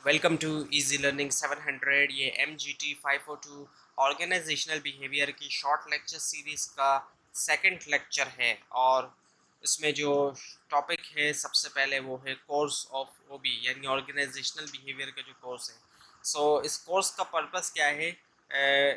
Welcome to easy learning 700। ये MGT 502 organisational behaviour की short lecture series का second lecture है। और इसमें जो टॉपिक है सबसे पहले वो है कोर्स ऑफ OB यानी ऑर्गेनाइजेशनल बिहेवियर का जो कोर्स है। इस कोर्स का पर्पस क्या है?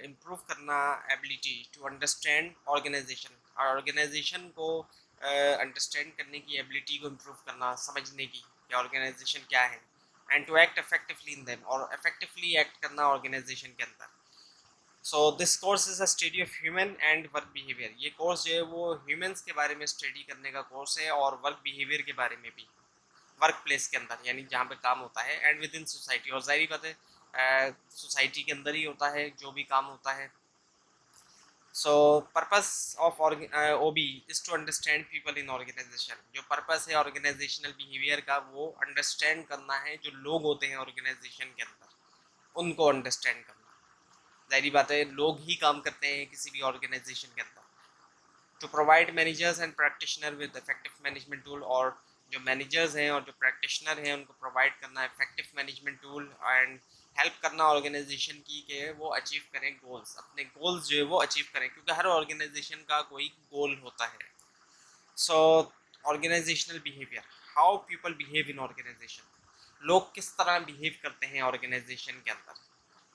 इम्प्रूव करना एबिलिटी टू अंडरस्टैंड ऑर्गेनाइजेशन और ऑर्गेनाइजेशन को अंडरस्टैंड करने की एबिलिटी को इम्प्रूव करना, समझने की कि ऑर्गेनाइजेशन क्या है, and to act effectively in them और इफेक्टिवली एक्ट करना ऑर्गेनाइजेशन के अंदर। So this course is a study of human and work behaviour. ये कोर्स जो है वो ह्यूमंस के बारे में स्टडी करने का कोर्स है और वर्क बिहेवियर के बारे में भी, वर्क प्लेस के अंदर यानी जहाँ पे काम होता है, एंड विद इन सोसाइटी। और जाहिर बात है सोसाइटी के अंदर ही होता है जो भी काम होता है। So purpose of OB is to understand people in organisation. जो पर्पस है ऑर्गेनाइजेशनल बिहेवियर का वो अंडरस्टैंड करना है जो लोग होते हैं ऑर्गेनाइजेशन के अंदर, उनको अंडरस्टैंड करना। जाहिर बात है लोग ही काम करते हैं किसी भी ऑर्गेनाइजेशन के अंदर। To provide managers and practitioner with effective management tool. और जो मैनेजर्स हैं और जो प्रैक्टिशनर हैं उनको प्रोवाइड करना effective management tool and help करना ऑर्गेनाइजेशन की कि वो अचीव करें गोल्स, अपने गोल्स जो है वो अचीव करें, क्योंकि हर ऑर्गेनाइजेशन का कोई गोल होता है। So organisational behaviour, how people behave in organisation. लोग किस तरह बिहेव करते हैं ऑर्गेनाइजेशन के अंदर।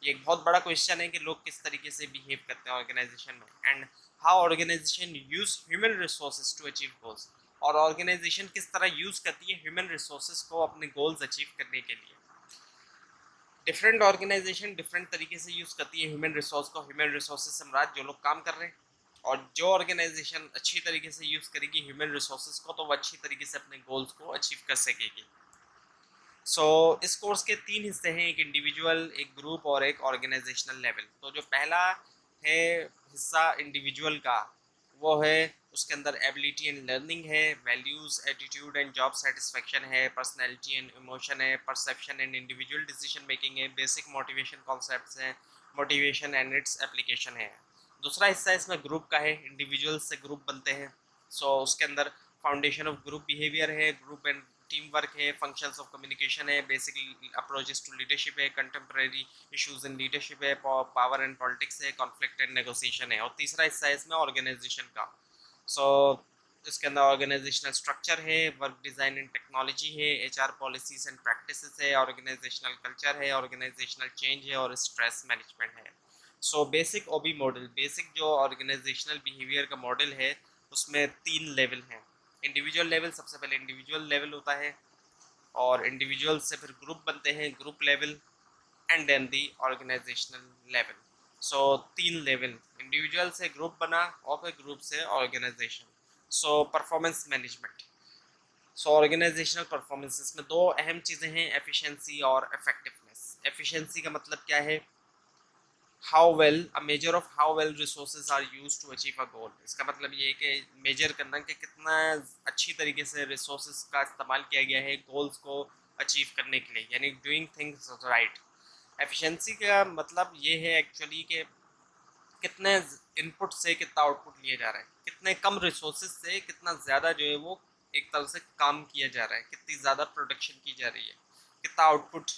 ये एक बहुत बड़ा क्वेश्चन है कि लोग किस तरीके से बिहेव करते हैं ऑर्गेनाइजेशन में, and how organisation use human resources to achieve goals. और ऑर्गेनाइजेशन किस तरह यूज करती है ह्यूमन रिसोर्सेज को अपने गोल्स अचीव करने के लिए। डिफरेंट ऑर्गेनाइजेशन डिफरेंट तरीके से यूज करती है ह्यूमन रिसोर्स को। ह्यूमन रिसोर्सेज से मुराद जो लोग काम कर रहे हैं, और जो ऑर्गेनाइजेशन अच्छी तरीके से यूज करेगी ह्यूमन रिसोर्सेज को तो वो अच्छी तरीके से अपने गोल्स को अचीव कर सकेगी। इस कोर्स के 3 हिस्से हैं, एक इंडिविजुअल, एक ग्रुप और एक ऑर्गेनाइजेशनल लेवल। तो जो पहला है हिस्सा इंडिविजुअल का, वो है उसके अंदर एबिलिटी एंड लर्निंग है, values, attitude and job satisfaction है, पर्सनैलिटी एंड इमोशन है, perception and individual decision making है, बेसिक मोटिवेशन कॉन्सेप्ट्स हैं, मोटिवेशन एंड इट्स एप्लीकेशन है। दूसरा हिस्सा इसमें ग्रुप का है, इंडिविजुअल से ग्रुप बनते हैं। उसके अंदर फाउंडेशन ऑफ ग्रुप बिहेवियर है, ग्रुप एंड टीम वर्क है, फंक्शंस ऑफ कम्युनिकेशन है, बेसिक अप्रोचेस टू लीडरशिप है, कंटेम्प्रेरी इश्यूज इन लीडरशिप है, पावर एंड पॉलिटिक्स है, कॉन्फ्लिक्ट एंड नेगोशिएशन है। और तीसरा हिस्सा है इसमें ऑर्गेनाइजेशन का। सो इसके अंदर ऑर्गेनाइजेशनल स्ट्रक्चर है, वर्क डिज़ाइन एंड टेक्नोलॉजी है, HR पॉलिसीज एंड प्रैक्टिसेस है, ऑर्गेनाइजेशनल कल्चर है, ऑर्गेनाइजेशनल चेंज है और स्ट्रेस मैनेजमेंट है। बेसिक OB मॉडल, बेसिक जो ऑर्गेनाइजेशनल बिहेवियर का मॉडल है उसमें 3 लेवल हैं। इंडिविजुअल लेवल, सबसे पहले इंडिविजुअल लेवल होता है, और इंडिविजुअल से फिर ग्रुप बनते हैं, group level, and then the organisational level. 3 level, individual से ग्रुप बना और फिर ग्रुप से organisation. Performance management. Organisational performances में 2 अहम चीज़ें हैं, एफिशिएंसी और इफेक्टिवनेस। एफिशिएंसी का मतलब क्या है? How well, a measure of how well resources are use to achieve a goal. इसका मतलब ये है कि मेजर करना कि कितना अच्छी तरीके से रिसोर्सेज का इस्तेमाल किया गया है गोल्स को अचीव करने के लिए, यानी डूइंग थिंग्स राइट। एफिशिएंसी का मतलब ये है एक्चुअली कि कितने इनपुट से कितना आउटपुट लिया जा रहा है, कितने कम रिसोर्सेज से कितना ज़्यादा जो है वो एक तरह से काम किया जा रहा है, कितनी ज़्यादा प्रोडक्शन की जा रही है, कितना आउटपुट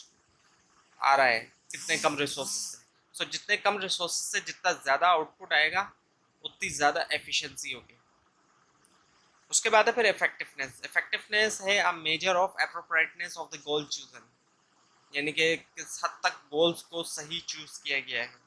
आ रहा है कितने कम रिसोर्सेज से। जितने कम रिसोर्सेज से जितना ज़्यादा आउटपुट आएगा उतनी ज़्यादा एफिशिएंसी होगी। उसके बाद है फिर इफेक्टिवनेस। इफेक्टिवनेस है अ measure of appropriateness of the goal chosen, यानी कि किस हद तक गोल्स को सही चूज किया गया है,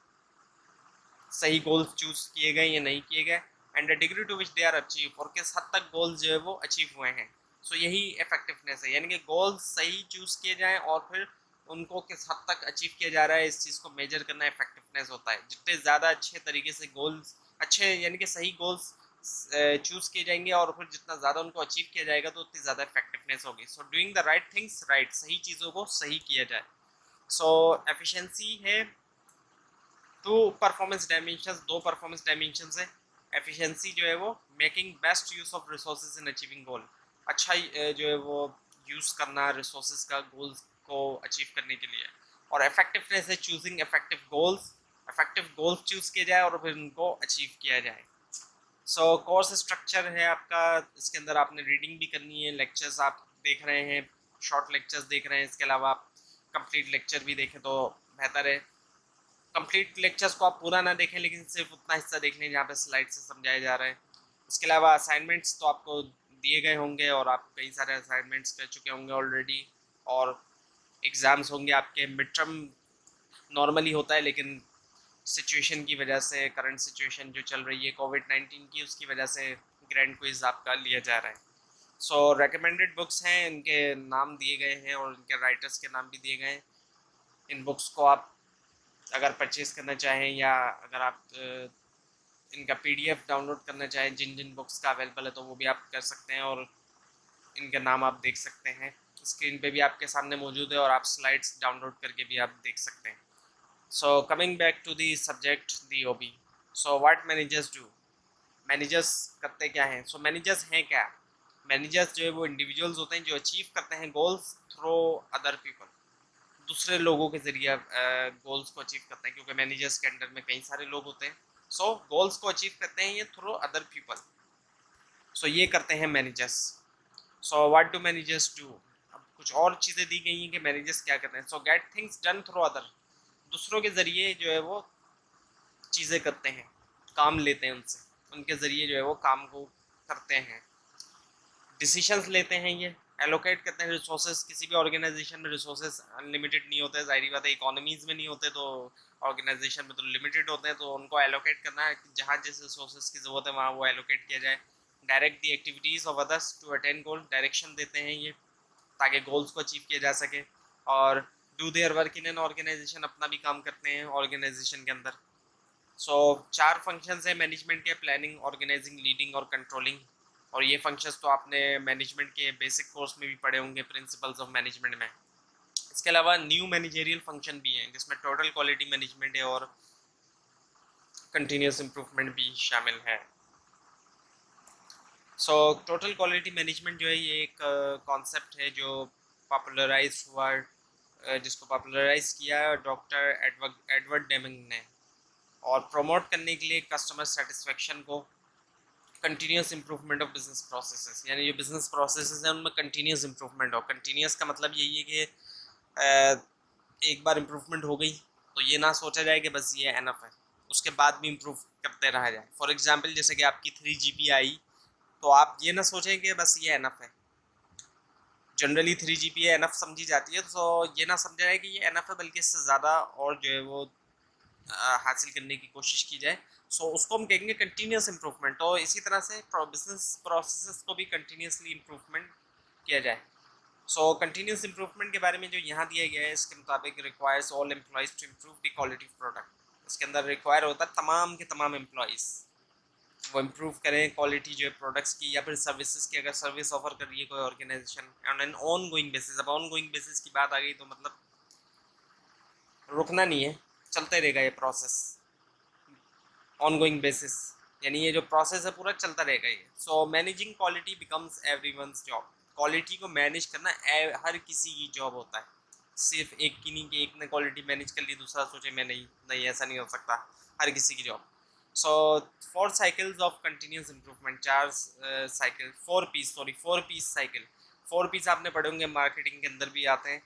सही गोल्स चूज किए गए या नहीं किए गए, and the degree to which they are achieve, और किस हद तक गोल्स जो है वो अचीव हुए हैं। यही इफेक्टिवनेस है, यानी कि गोल्स सही चूज किए जाएं और फिर उनको किस हद तक अचीव किया जा रहा है, इस चीज़ को मेजर करना इफेक्टिवनेस होता है। जितने ज़्यादा अच्छे तरीके से गोल्स, अच्छे यानी कि सही गोल्स चूज किए जाएंगे और फिर जितना ज़्यादा उनको अचीव किया जाएगा तो उतनी ज़्यादा इफेक्टिवनेस होगी। Doing the right things right, सही चीज़ों को सही किया जाए। एफिशिएंसी है 2 परफॉर्मेंस डायमेंशंस है। एफिशिएंसी जो है वो making best use of resources in achieving goal, अच्छा जो है वो यूज करना रिसोर्सेज का गोल्स को अचीव करने के लिए। और इफेक्टिवनेस है चूजिंग इफेक्टिव गोल्स चूज किए जाए और फिर उनको अचीव किया जाए। कोर्स स्ट्रक्चर है आपका, इसके अंदर आपने रीडिंग भी करनी है, लेक्चर्स आप देख रहे हैं, शॉर्ट लेक्चर्स देख रहे हैं, इसके अलावा आप कंप्लीट लेक्चर भी देखें तो बेहतर है। कंप्लीट लेक्चर्स को आप पूरा ना देखें, लेकिन सिर्फ उतना हिस्सा देख लें जहाँ पे स्लाइड से समझाया जा रहा है। उसके अलावा असाइनमेंट्स तो आपको दिए गए होंगे और आप कई सारे असाइनमेंट्स कर चुके होंगे ऑलरेडी, और एग्ज़ाम्स होंगे आपके। मिड टर्म नॉर्मली होता है, लेकिन सिचुएशन की वजह से, करंट सिचुएशन जो चल रही है कोविड-19 की, उसकी वजह से ग्रैंड क्विज आपका लिया जा रहा है। सो रेकमेंडेड बुक्स हैं, इनके नाम दिए गए हैं और इनके राइटर्स के नाम भी दिए गए हैं। इन बुक्स को आप अगर परचेज़ करना चाहें या अगर आप इनका पीडीएफ डाउनलोड करना चाहें, जिन जिन बुक्स का अवेलेबल है, तो वो भी आप कर सकते हैं और इनके नाम आप देख सकते हैं। स्क्रीन पे भी आपके सामने मौजूद है और आप स्लाइड्स डाउनलोड करके भी आप देख सकते हैं। So coming back to the subject, the OB. So what managers do, managers करते क्या हैं? सो मैनेजर्स हैं क्या? मैनेजर्स जो है वो इंडिविजुअल्स होते हैं जो अचीव करते हैं गोल्स थ्रू अदर पीपल, दूसरे लोगों के ज़रिए गोल्स को अचीव करते हैं, क्योंकि मैनेजर्स के अंडर में कई सारे लोग होते हैं। सो गोल्स को अचीव करते हैं ये थ्रू अदर पीपल। सो ये करते हैं managers. So what do managers do, अब कुछ और चीज़ें दी गई हैं कि मैनेजर्स क्या करते हैं। सो get things done through other, दूसरों के ज़रिए जो है वो चीज़ें करते हैं, काम लेते हैं उनसे, उनके ज़रिए जो है वो काम को करते हैं। डिसीशंस लेते हैं, ये एलोकेट करते हैं रिसोर्सेज। किसी भी ऑर्गेनाइजेशन में रिसोर्सेज अनलिमिटेड नहीं होते, जाहिर बात है। इकोनॉमीज में नहीं होते, तो ऑर्गेनाइजेशन में तो लिमिटेड होते हैं, तो उनको एलोकेट करना है, जहाँ जिस रिसोर्सेज की ज़रूरत है वहाँ वो एलोकेट किया जाए। Direct the activities of others to attain goal, direction देते हैं ये ताकि गोल्स को अचीव किया जा सके। और do their work in an organisation, अपना भी काम करते हैं ऑर्गेनाइजेशन के अंदर। सो चार फंक्शंस हैं मैनेजमेंट के: प्लानिंग, ऑर्गेनाइजिंग, लीडिंग और कंट्रोलिंग। और ये फंक्शंस तो आपने मैनेजमेंट के बेसिक कोर्स में भी पढ़े होंगे, प्रिंसिपल्स ऑफ मैनेजमेंट में। इसके अलावा न्यू मैनेजरियल फंक्शन भी हैं, जिसमें टोटल क्वालिटी मैनेजमेंट है और कंटिन्यूस इम्प्रूवमेंट भी शामिल है। सो टोटल क्वालिटी मैनेजमेंट जो है ये एक कॉन्सेप्ट है जो पॉपुलराइज हुआ, जिसको पॉपुलराइज किया डॉक्टर एडवर्ड डेमिंग ने, और प्रमोट करने के लिए कस्टमर सेटिस्फेक्शन को, continuous improvement of business processes, यानी जो बिजनेस प्रोसेसेस हैं उनमें कंटिन्यूस इंप्रूवमेंट हो। कंटिन्यूस का मतलब यही है कि एक बार इम्प्रूवमेंट हो गई तो ये ना सोचा जाए कि बस ये एनफ है, उसके बाद भी इम्प्रूव करते रहा जाए। फॉर एग्जांपल, जैसे कि आपकी 3 GPA आई, तो आप ये ना सोचें कि बस ये एनफ है। जनरली 3 GPA एनफ समझी जाती है, तो ये ना समझा जाए कि ये एनफ है, बल्कि इससे ज़्यादा और जो है वो हासिल करने की कोशिश की जाए। सो उसको हम कहेंगे कंटिन्यूस इम्प्रूवमेंट। तो इसी तरह से बिजनेस प्रोसेसेस को भी कंटिन्यूसली इम्प्रूवमेंट किया जाए। सो कंटिन्यूस इम्प्रूवमेंट के बारे में जो यहाँ दिया गया है, इसके मुताबिक requires all employees to improve the quality of product. इसके अंदर रिक्वायर होता है तमाम के तमाम एम्प्लॉयज़ वो इम्प्रूव करें क्वालिटी जो है प्रोडक्ट्स की या फिर सर्विसेज की। अगर सर्विस ऑफर कर रही है कोई organisation on an ongoing basis, अब ऑन गोइंग बेसिस की बात आ गई तो मतलब रुकना नहीं है, चलते रहेगा ये प्रोसेस ऑन गोइंग बेसिस, यानी ये जो प्रोसेस है पूरा चलता रहेगा ये। So managing quality becomes everyone's job. Quality को मैनेज करना हर किसी की जॉब होता है, सिर्फ एक की नहीं कि एक ने क्वालिटी मैनेज कर ली दूसरा सोचे मैं नहीं, नहीं ऐसा नहीं हो सकता, हर किसी की job. So 4 cycles of continuous improvement, 4 cycle, 4 Ps cycle. 4 Ps आपने पढ़े होंगे, मार्केटिंग के अंदर भी आते हैं,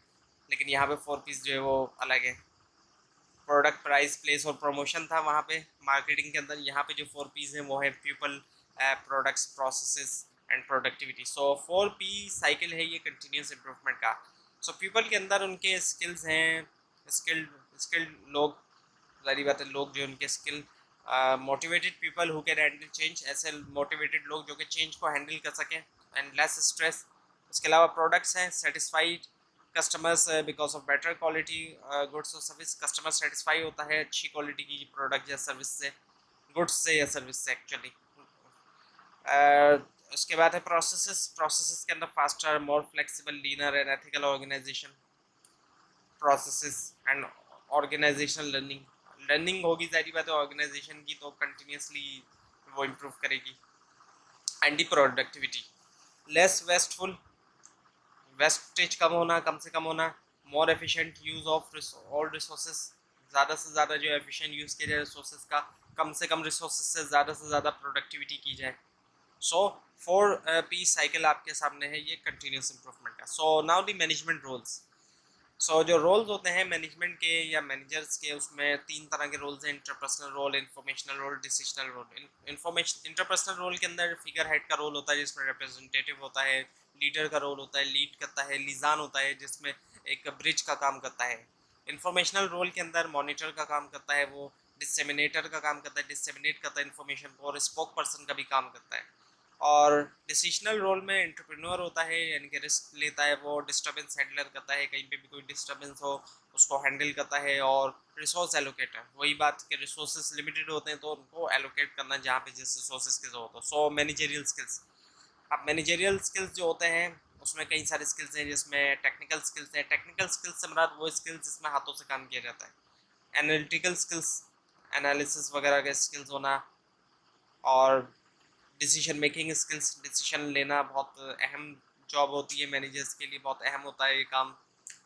लेकिन यहाँ पे 4 पीस जो है वो अलग है। प्रोडक्ट, प्राइस, प्लेस और प्रमोशन था वहाँ पे मार्केटिंग के अंदर। यहाँ पे जो 4 पीस हैं वो है people, products, processes and productivity. So 4 P cycle है ये कंटिन्यूस इम्प्रूवमेंट का। सो पीपल के अंदर उनके स्किल्स हैं, स्किल्ड लोग, जारी बात है, लोग जो उनके skill, motivated people who can handle change, ऐसे मोटिवेटेड लोग जो कि चेंज को हैंडल कर सकें, एंड लेस स्ट्रेस। इसके अलावा प्रोडक्ट्स हैं satisfied customers because of better quality goods और सर्विस। कस्टमर सेटिस्फाई होता है अच्छी क्वालिटी की प्रोडक्ट या सर्विस से, गुड्स से या सर्विस से एक्चुअली। उसके बाद है प्रोसेसेस के अंदर faster, more flexible, leaner and ethical organisation. Processes and organisational learning होगी, जारी बात है ऑर्गेनाइजेशन की, तो कंटिन्यूसली वो इम्प्रूव करेगी। And productivity, less wasteful, wastage कम से कम होना। More efficient use of all resources, ज़्यादा से ज़्यादा जो एफिशिएंट यूज़ किया जाए रिसोर्सेज का, कम से कम रिसोर्सेज से ज़्यादा प्रोडक्टिविटी की जाए। सो 4 P साइकिल आपके सामने है ये कंटिन्यूस इम्प्रूवमेंट का। So now the management roles. जो रोल्स होते हैं मैनेजमेंट के या मैनेजर्स के, उसमें तीन तरह के रोल्स हैं: interpersonal role, informational role, decisional role. Interpersonal role के अंदर फिगर हेड का रोल होता है जिसमें रिप्रेजेंटेटिव होता है, लीडर का रोल होता है, लीड करता है, लिजान होता है जिसमें एक ब्रिज का काम करता है। इंफॉर्मेशनल रोल के अंदर मॉनिटर का काम करता है, वो डिसेमिनेटर का काम करता है, डिसेमिनेट करता है इन्फॉर्मेशन को, और स्पोक पर्सन का भी काम करता है। और डिसीजनल रोल में एंटरप्रेन्योर होता है, यानी कि रिस्क लेता है, वो डिस्टर्बेंस हैंडलर करता है, कहीं पे भी कोई डिस्टर्बेंस हो उसको हैंडल करता है। और रिसोर्स एलोकेटर, वही बात कि रिसोर्सेज लिमिटेड होते हैं तो उनको एलोकेट करना जहाँ पे जिस रिसोर्सेज की जरूरत हो। Managerial skills. अब मैनेजरियल स्किल्स जो होते हैं उसमें कई सारे स्किल्स हैं, जिसमें टेक्निकल स्किल्स हैं। टेक्निकल स्किल्स से मुराद वो स्किल्स जिसमें हाथों से काम किया जाता है। एनालिटिकल स्किल्स, एनालिसिस वगैरह के स्किल्स होना। और डिसीजन मेकिंग स्किल्स, डिसीजन लेना बहुत अहम जॉब होती है मैनेजर्स के लिए, बहुत अहम होता है ये काम।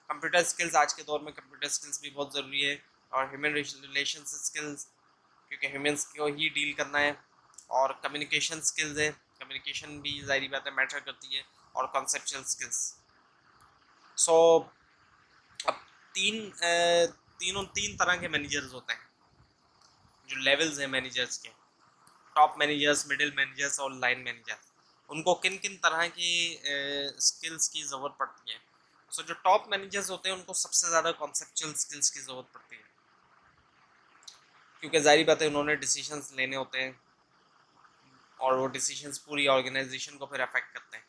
कंप्यूटर स्किल्स, आज के दौर में कंप्यूटर स्किल्स भी बहुत ज़रूरी है। और ह्यूमन रिलेशन स्किल्स, क्योंकि ह्यूमंस को ही डील करना है। और कम्युनिकेशन स्किल्स है, कम्युनिकेशन भी ज़ाहिर बात है मैटर करती है। और कॉन्सेप्चुअल स्किल्स। सो अब तीन तरह के मैनेजर्स होते हैं, जो लेवल्स हैं मैनेजर्स के: टॉप मैनेजर्स, मिडिल मैनेजर्स और लाइन मैनेजर्स। उनको किन किन तरह की स्किल्स की ज़रूरत पड़ती है? जो टॉप मैनेजर्स होते हैं उनको सबसे ज़्यादा कॉन्सेप्चुअल स्किल्स की ज़रूरत पड़ती है, क्योंकि जाहिर बात है उन्होंने डिसीजंस लेने होते हैं और वो डिसीजंस पूरी ऑर्गेनाइजेशन को फिर अफेक्ट करते हैं।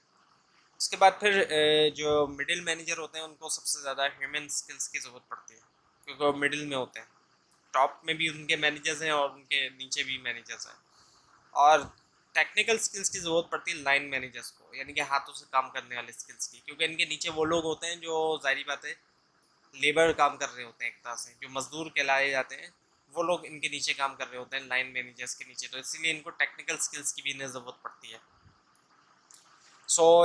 उसके बाद फिर जो मिडिल मैनेजर होते हैं उनको सबसे ज़्यादा ह्यूमन स्किल्स की ज़रूरत पड़ती है, क्योंकि वो मिडिल में होते हैं। टॉप में भी उनके मैनेजर्स हैं और उनके नीचे भी मैनेजर्स हैं। और टेक्निकल स्किल्स की ज़रूरत पड़ती है लाइन मैनेजर्स को, यानी कि हाथों से काम करने वाले स्किल्स की, क्योंकि इनके नीचे वो लोग होते हैं जो जाहिर बात है लेबर काम कर रहे होते हैं, एक तरह से जो मजदूर कहलाए जाते हैं, वो लोग इनके नीचे काम कर रहे होते हैं लाइन मैनेजर्स के नीचे, तो इसीलिए इनको टेक्निकल स्किल्स की भी इन्हें ज़रूरत पड़ती है।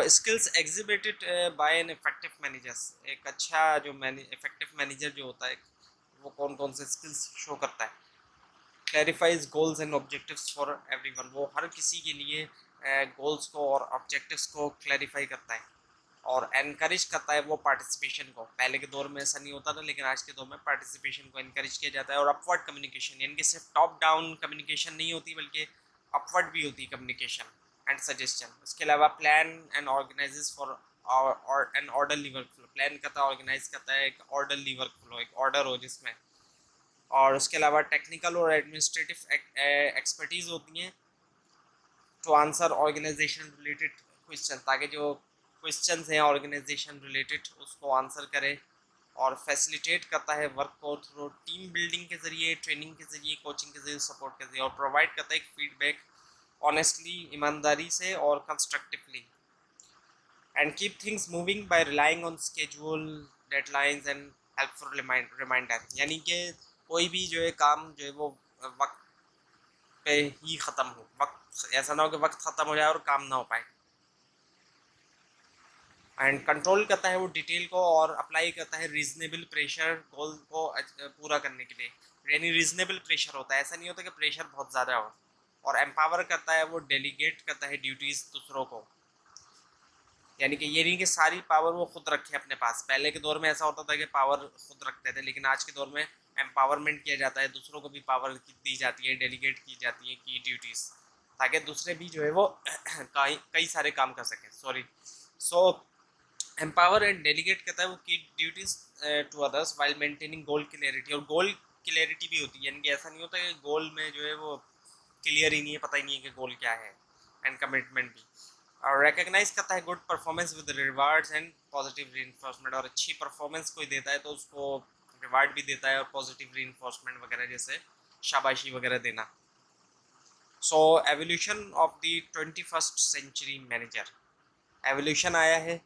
Skills exhibited by an effective managers, एक अच्छा जो इफेक्टिव मैनेजर जो होता है वो कौन कौन से स्किल्स शो करता है? Clarifies goals and objectives for everyone, वो हर किसी के लिए गोल्स को और ऑब्जेक्टिव्स को क्लैरिफाई करता है। और एनकरेज करता है वो पार्टिसिपेशन को। पहले के दौर में ऐसा नहीं होता था, लेकिन आज के दौर में पार्टिसिपेशन को एनकरेज किया जाता है। और अपवर्ड कम्युनिकेशन, यानी कि सिर्फ टॉप डाउन कम्युनिकेशन नहीं होती, बल्कि अपवर्ड भी होती कम्युनिकेशन एंड सजेशन। उसके अलावा प्लान एंड ऑर्गेनाइजेस फॉर और an orderly work flow, plan करता है, ऑर्गेनाइज करता है एक ऑर्डरली वर्क फ्लो, एक ऑर्डर हो जिसमें। और उसके अलावा टेक्निकल और एडमिनिस्ट्रेटिव एक्सपर्टीज़ होती हैं to answer organisation related question, ताकि जो क्वेश्चंस हैं ऑर्गेनाइजेशन रिलेटेड उसको आंसर करे। और फैसिलिटेट करता है वर्क को थ्रू टीम बिल्डिंग के ज़रिए, ट्रेनिंग के ज़रिए, कोचिंग के ज़रिए, सपोर्ट के ज़रिए। और प्रोवाइड करता है एक फीडबैक ऑनेस्टली, ईमानदारी से और constructively. And keep things moving by relying on schedule, deadlines and helpful reminder, यानी कि कोई भी जो है काम जो है वो वक्त पे ही ख़त्म हो, वक्त ऐसा ना हो कि वक्त ख़त्म हो जाए और काम ना हो पाए। एंड कंट्रोल करता है वो डिटेल को, और अप्लाई करता है रीजनेबल प्रेशर गोल को पूरा करने के लिए। यानी रीजनेबल प्रेशर होता है, ऐसा नहीं होता कि प्रेशर बहुत ज़्यादा हो। और एम्पावर करता है वो, डेलीगेट करता है ड्यूटीज़ दूसरों को, यानी कि ये नहीं कि सारी पावर वो खुद रखे अपने पास। पहले के दौर में ऐसा होता था कि पावर खुद रखते थे, लेकिन आज के दौर में एम्पावरमेंट किया जाता है, दूसरों को भी पावर दी जाती है, डेलीगेट की जाती है की ड्यूटीज़, ताकि दूसरे भी जो है वो कई कई सारे काम कर सकें। Sorry. So empower and delegate कहता है वो key duties to others while maintaining goal clarity, और गोल क्लियरिटी भी होती है, यानी कि ऐसा नहीं होता कि गोल में जो है वो क्लियर ही नहीं है, पता ही नहीं है कि गोल क्या है। एंड कमिटमेंट भी। और रिकग्नाइज करता है good performance with rewards and positive reinforcement, और अच्छी परफॉर्मेंस कोई देता है तो उसको रिवार्ड भी देता है, और पॉजिटिव रीइंफोर्समेंट वगैरह जैसे शाबाशी वगैरह देना। Evolution of the 21st century manager, evolution आया है,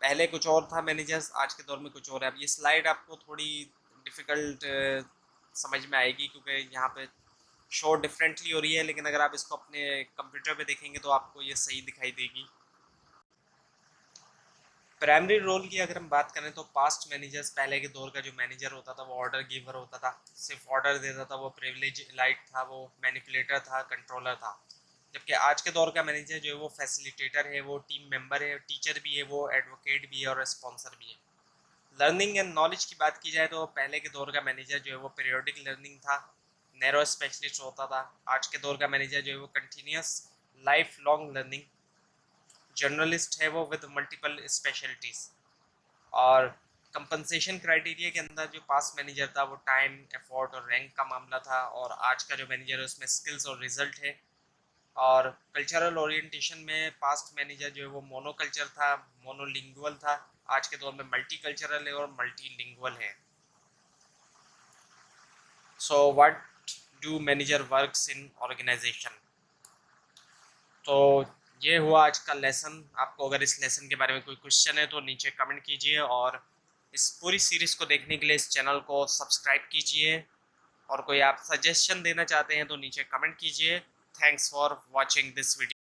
पहले कुछ और था मैनेजर्स, आज के दौर में कुछ और है। अब ये स्लाइड आपको थोड़ी डिफ़िकल्ट समझ में आएगी, क्योंकि यहाँ पे शो डिफरेंटली हो रही है, लेकिन अगर आप इसको अपने कंप्यूटर पे देखेंगे तो आपको ये सही दिखाई देगी। प्राइमरी रोल की अगर हम बात करें तो पास्ट मैनेजर्स, पहले के दौर का जो मैनेजर होता था वो ऑर्डर गिवर होता था, सिर्फ ऑर्डर देता था, वो प्रिविलेज लाइट था, वो मैनिपुलेटर था, कंट्रोलर था। जबकि आज के दौर का मैनेजर जो है वो फैसिलिटेटर है, वो टीम मेंबर है, टीचर भी है, वो एडवोकेट भी है और स्पॉन्सर भी है। लर्निंग एंड नॉलेज की बात की जाए तो पहले के दौर का मैनेजर जो है वो पीरियोडिक लर्निंग था, नैरो स्पेशलिस्ट होता था। आज के दौर का मैनेजर जो है वो continuous life long learning journalist है वो विद मल्टीपल स्पेशलिटीज़। और कंपनसेशन क्राइटेरिया के अंदर जो पास्ट मैनेजर था वो टाइम, एफर्ट और रैंक का मामला था, और आज का जो मैनेजर है उसमें स्किल्स और रिजल्ट है। और कल्चरल ओरिएंटेशन में पास्ट मैनेजर जो है वो मोनोकल्चर था, मोनोलिंगुअल था। आज के दौर में मल्टी कल्चरल है और मल्टीलिंगुअल है। So what do manager works in organisation. तो ये हुआ आज का लेसन। आपको अगर इस लेसन के बारे में कोई क्वेश्चन है तो नीचे कमेंट कीजिए, और इस पूरी सीरीज़ को देखने के लिए इस चैनल को सब्सक्राइब कीजिए, और कोई आप सजेशन देना चाहते हैं तो नीचे कमेंट कीजिए। Thanks for watching this video.